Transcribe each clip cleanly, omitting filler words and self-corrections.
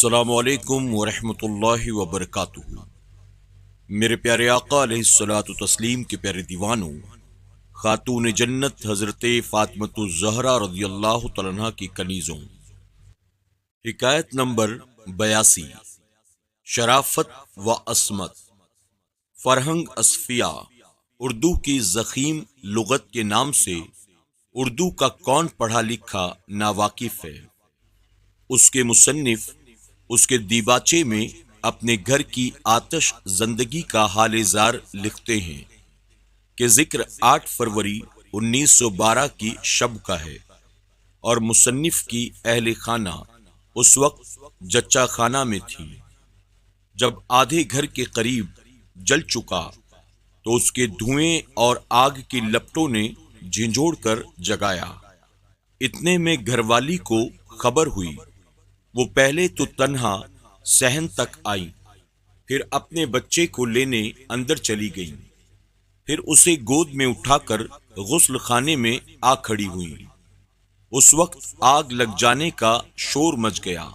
السلام علیکم ورحمۃ اللہ وبرکاتہ۔ میرے پیارے آقا علیہ الصلوۃ والتسلیم کے پیارے دیوانوں، خاتون جنت حضرت فاطمۃ الزہرا رضی اللہ تعالیٰ عنہا کی کنیزوں۔ حکایت نمبر 82۔ شرافت و عصمت۔ فرہنگ اصفیہ اردو کی ضخیم لغت کے نام سے اردو کا کون پڑھا لکھا ناواقف ہے؟ اس کے مصنف اس کے دیباچے میں اپنے گھر کی آتش زندگی کا حال زار لکھتے ہیں کہ ذکر 8 فروری 1912 کی شب کا ہے اور مصنف کی اہل خانہ اس وقت جچہ خانہ میں تھی۔ جب آدھے گھر کے قریب جل چکا تو اس کے دھوئیں اور آگ کی لپٹوں نے جھنجھوڑ کر جگایا۔ اتنے میں گھر والی کو خبر ہوئی۔ وہ پہلے تو تنہا صحن تک آئی، پھر اپنے بچے کو لینے اندر چلی گئی، پھر اسے گود میں اٹھا کر غسل خانے میں آ کھڑی ہوئی۔ اس وقت آگ لگ جانے کا شور مچ گیا۔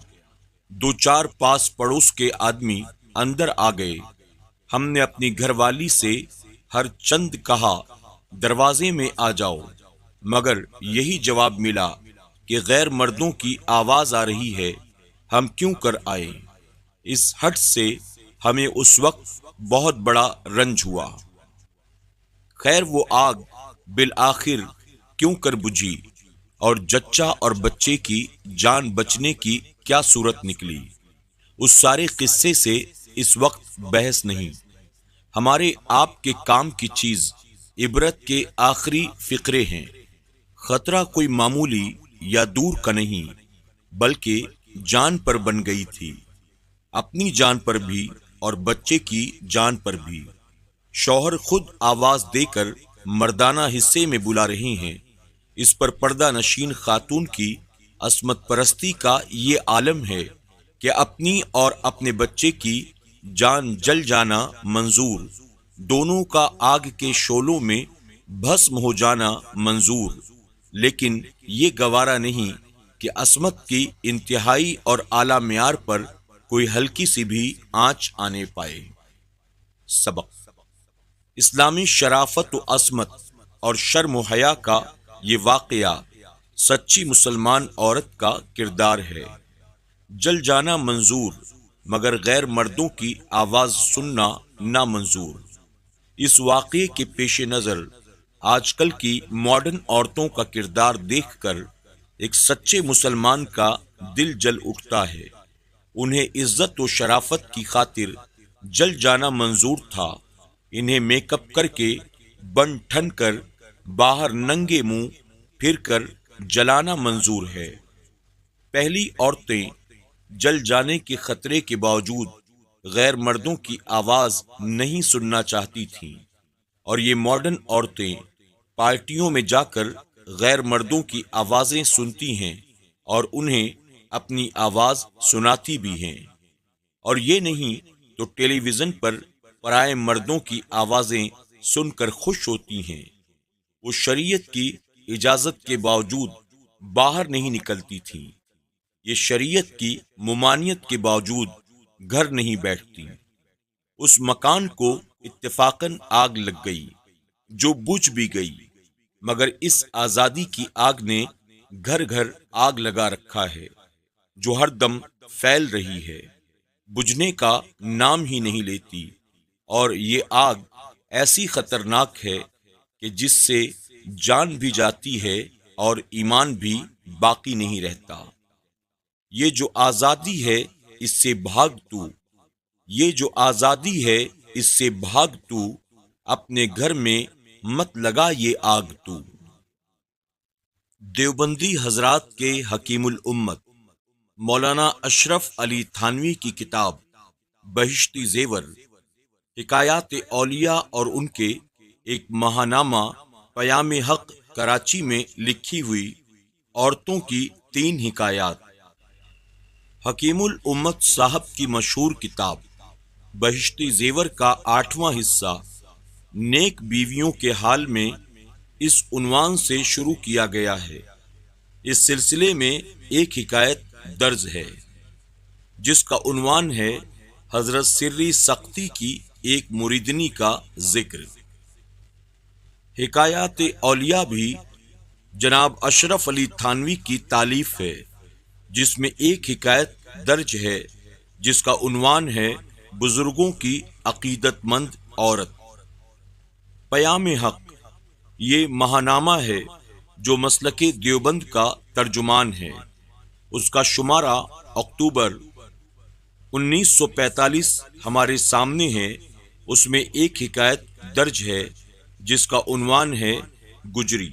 2-4 پاس پڑوس کے آدمی اندر آ گئے۔ ہم نے اپنی گھر والی سے ہر چند کہا دروازے میں آ جاؤ، مگر یہی جواب ملا کہ غیر مردوں کی آواز آ رہی ہے، ہم کیوں کر آئے؟ اس ہٹ سے ہمیں اس وقت بہت بڑا رنج ہوا۔ خیر وہ آگ بالآخر کیوں کر بجھی اور جچہ اور بچے کی جان بچنے کی کیا صورت نکلی، اس سارے قصے سے اس وقت بحث نہیں۔ ہمارے آپ کے کام کی چیز عبرت کے آخری فقرے ہیں۔ خطرہ کوئی معمولی یا دور کا نہیں، بلکہ جان پر بن گئی تھی، اپنی جان پر بھی اور بچے کی جان پر بھی۔ شوہر خود آواز دے کر مردانہ حصے میں بلا رہے ہیں۔ اس پر پردہ نشین خاتون کی عصمت پرستی کا یہ عالم ہے کہ اپنی اور اپنے بچے کی جان جل جانا منظور، دونوں کا آگ کے شعلوں میں بھسم ہو جانا منظور، لیکن یہ گوارا نہیں کہ عصمت کی انتہائی اور اعلیٰ معیار پر کوئی ہلکی سی بھی آنچ آنے پائے۔ سبق: اسلامی شرافت و عصمت اور شرم و حیا کا یہ واقعہ سچی مسلمان عورت کا کردار ہے۔ جل جانا منظور مگر غیر مردوں کی آواز سننا نامنظور۔ اس واقعے کے پیش نظر آج کل کی ماڈرن عورتوں کا کردار دیکھ کر ایک سچے مسلمان کا دل جل اٹھتا ہے۔ انہیں عزت و شرافت کی خاطر جل جانا منظور تھا۔ انہیں میک اپ کر کے بن ٹھن کر باہر ننگے منہ پھر کر جلانا منظور ہے۔ پہلی عورتیں جل جانے کے خطرے کے باوجود غیر مردوں کی آواز نہیں سننا چاہتی تھیں، اور یہ ماڈرن عورتیں پارٹیوں میں جا کر غیر مردوں کی آوازیں سنتی ہیں اور انہیں اپنی آواز سناتی بھی ہیں، اور یہ نہیں تو ٹیلی ویژن پر پرائے مردوں کی آوازیں سن کر خوش ہوتی ہیں۔ وہ شریعت کی اجازت کے باوجود باہر نہیں نکلتی تھیں، یہ شریعت کی ممانعت کے باوجود گھر نہیں بیٹھتی۔ اس مکان کو اتفاقاً آگ لگ گئی جو بجھ بھی گئی، مگر اس آزادی کی آگ نے گھر گھر آگ لگا رکھا ہے جو ہر دم پھیل رہی ہے، بجھنے کا نام ہی نہیں لیتی، اور یہ آگ ایسی خطرناک ہے کہ جس سے جان بھی جاتی ہے اور ایمان بھی باقی نہیں رہتا۔ یہ جو آزادی ہے اس سے بھاگ تو، یہ جو آزادی ہے اس سے بھاگ تو، اپنے گھر میں مت لگا یہ آگ تو۔ دیوبندی حضرات کے حکیم الامت مولانا اشرف علی تھانوی کی کتاب بہشتی زیور، حکایات اولیاء اور ان کے ایک ماہنامہ پیام حق کراچی میں لکھی ہوئی عورتوں کی 3 حکایات۔ حکیم الامت صاحب کی مشہور کتاب بہشتی زیور کا 8واں حصہ نیک بیویوں کے حال میں اس عنوان سے شروع کیا گیا ہے۔ اس سلسلے میں ایک حکایت درج ہے جس کا عنوان ہے حضرت سری سختی کی ایک مریدنی کا ذکر۔ حکایات اولیاء بھی جناب اشرف علی تھانوی کی تالیف ہے، جس میں ایک حکایت درج ہے جس کا عنوان ہے بزرگوں کی عقیدت مند عورت۔ پیام حق یہ ماہنامہ ہے جو مسلک دیوبند کا ترجمان ہے۔ اس کا شمارہ اکتوبر 1945 ہمارے سامنے ہے۔ اس میں ایک حکایت درج ہے جس کا عنوان ہے گجری۔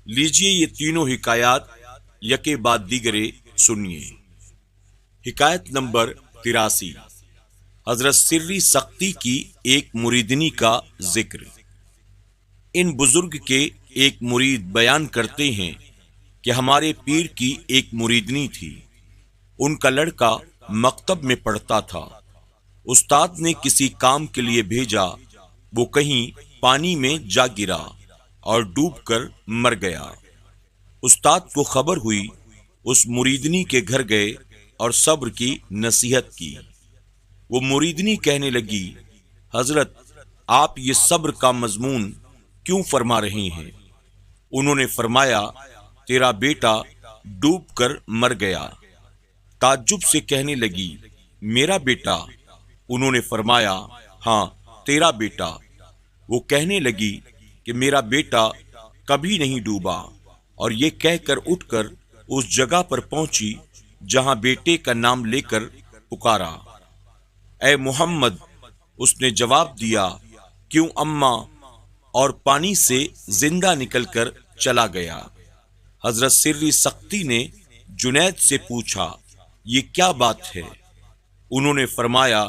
لیجئے یہ تینوں حکایات یکے بعد دیگرے سنیے۔ حکایت نمبر 83، حضرت سری سختی کی ایک مریدنی کا ذکر۔ ان بزرگ کے ایک مرید بیان کرتے ہیں کہ ہمارے پیر کی ایک مریدنی تھی۔ ان کا لڑکا مکتب میں پڑھتا تھا۔ استاد نے کسی کام کے لیے بھیجا، وہ کہیں پانی میں جا گرا اور ڈوب کر مر گیا۔ استاد کو خبر ہوئی، اس مریدنی کے گھر گئے اور صبر کی نصیحت کی۔ وہ مریدنی کہنے لگی، حضرت آپ یہ صبر کا مضمون کیوں فرما رہے ہیں؟ انہوں نے فرمایا، تیرا بیٹا ڈوب کر مر گیا۔ تعجب سے کہنے لگی، میرا بیٹا؟ انہوں نے فرمایا، ہاں تیرا بیٹا۔ وہ کہنے لگی کہ میرا بیٹا کبھی نہیں ڈوبا، اور یہ کہہ کر اٹھ کر اس جگہ پر پہنچی جہاں بیٹے کا نام لے کر پکارا، اے محمد۔ اس نے جواب دیا، کیوں اماں؟ اور پانی سے زندہ نکل کر چلا گیا۔ حضرت سری سختی نے جنید سے پوچھا، یہ کیا بات ہے؟ انہوں نے فرمایا،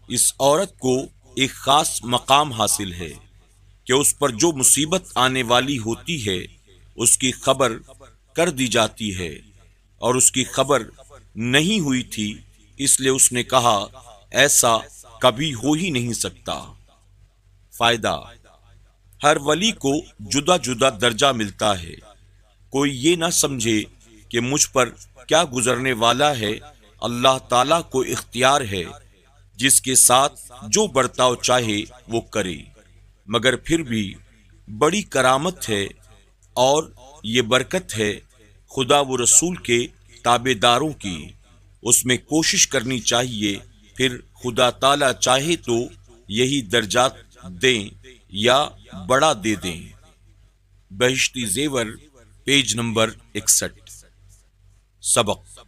اس عورت کو ایک خاص مقام حاصل ہے کہ اس پر جو مصیبت آنے والی ہوتی ہے اس کی خبر کر دی جاتی ہے، اور اس کی خبر نہیں ہوئی تھی، اس لیے اس نے کہا ایسا کبھی ہو ہی نہیں سکتا۔ فائدہ: ہر ولی کو جدا جدا درجہ ملتا ہے۔ کوئی یہ نہ سمجھے کہ مجھ پر کیا گزرنے والا ہے، اللہ تعالیٰ کو اختیار ہے، جس کے ساتھ جو برتاؤ چاہے وہ کرے، مگر پھر بھی بڑی کرامت ہے اور یہ برکت ہے خدا و رسول کے تابع داروں کی۔ اس میں کوشش کرنی چاہیے، پھر خدا تعالیٰ چاہے تو یہی درجات دیں یا بڑا دے دیں۔ Bahishti Zewar, page number 61۔ سبق: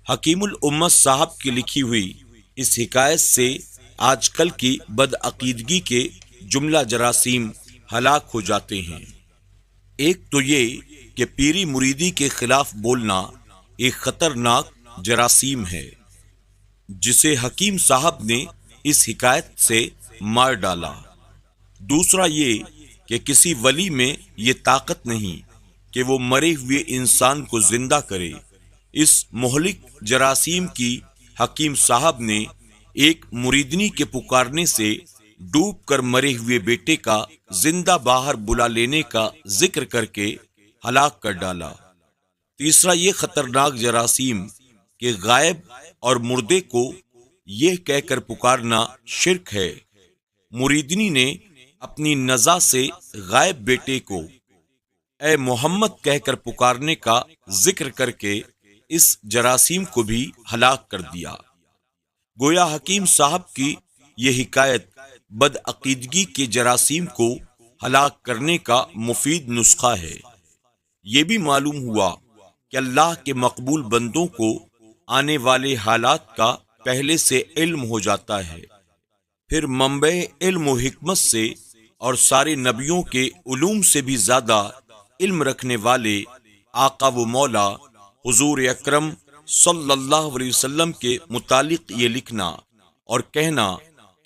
حکیم الامت صاحب کی لکھی ہوئی اس حکایت سے آج کل کی بدعقیدگی کے جملہ جراثیم ہلاک ہو جاتے ہیں۔ ایک تو یہ کہ پیری مریدی کے خلاف بولنا ایک خطرناک جراثیم ہے جسے حکیم صاحب نے اس حکایت سے مار ڈالا۔ دوسرا یہ کہ کسی ولی میں یہ طاقت نہیں کہ وہ مرے ہوئے انسان کو زندہ کرے۔ اس مہلک جراثیم کی حکیم صاحب نے ایک مریدنی کے پکارنے سے ڈوب کر مرے ہوئے بیٹے کا زندہ باہر بلا لینے کا ذکر کر کے ہلاک کر ڈالا۔ تیسرا یہ خطرناک جراثیم کہ غائب اور مردے کو یہ کہہ کر پکارنا شرک ہے۔ مریدنی نے اپنی نزا سے غائب بیٹے کو اے محمد کہہ کر پکارنے کا ذکر کر کے اس جراثیم کو بھی ہلاک کر دیا۔ گویا حکیم صاحب کی یہ حکایت بدعقیدگی کے جراثیم کو ہلاک کرنے کا مفید نسخہ ہے۔ یہ بھی معلوم ہوا کہ اللہ کے مقبول بندوں کو آنے والے حالات کا پہلے سے علم ہو جاتا ہے، پھر منبع علم و حکمت سے اور سارے نبیوں کے علوم سے بھی زیادہ علم رکھنے والے آقا و مولا حضور اکرم صلی اللہ علیہ وسلم کے متعلق یہ لکھنا اور کہنا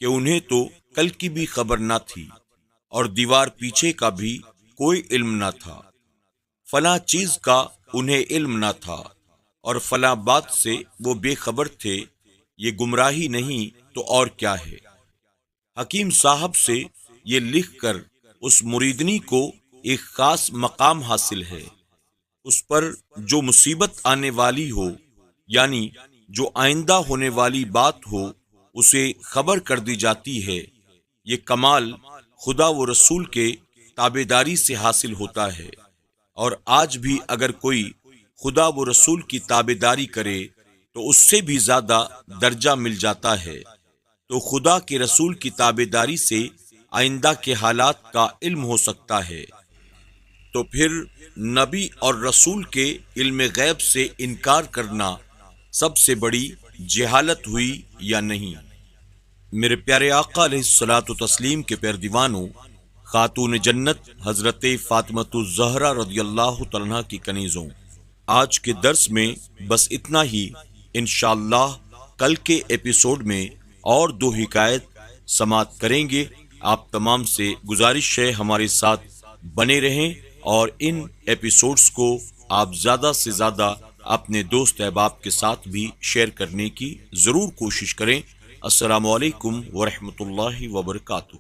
کہ انہیں تو کل کی بھی خبر نہ تھی اور دیوار پیچھے کا بھی کوئی علم نہ تھا، فلاں چیز کا انہیں علم نہ تھا اور فلاں بات سے وہ بے خبر تھے، یہ گمراہی نہیں تو اور کیا ہے۔ حکیم صاحب سے یہ لکھ کر اس مریدنی کو ایک خاص مقام حاصل ہے۔ اس پر جو مصیبت آنے والی ہو، یعنی جو آئندہ ہونے والی بات ہو اسے خبر کر دی جاتی ہے۔ یہ کمال خدا و رسول کے تابعداری سے حاصل ہوتا ہے، اور آج بھی اگر کوئی خدا و رسول کی تابعداری کرے تو اس سے بھی زیادہ درجہ مل جاتا ہے۔ تو خدا کے رسول کی تابعداری سے آئندہ کے حالات کا علم ہو سکتا ہے، تو پھر نبی اور رسول کے علم غیب سے انکار کرنا سب سے بڑی جہالت ہوئی یا نہیں؟ میرے پیارے آقا علیہ الصلوۃ والتسلیم کے پیارے دیوانوں، خاتون جنت حضرت فاطمہ الزہرا رضی اللہ تعالیٰ عنہا کی کنیزوں، آج کے درس میں بس اتنا ہی۔ انشاءاللہ کل کے ایپیسوڈ میں اور 2 حکایت سماعت کریں گے۔ آپ تمام سے گزارش ہے ہمارے ساتھ بنے رہیں، اور ان ایپیسوڈز کو آپ زیادہ سے زیادہ اپنے دوست احباب کے ساتھ بھی شیئر کرنے کی ضرور کوشش کریں۔ السلام علیکم ورحمۃ اللہ وبرکاتہ۔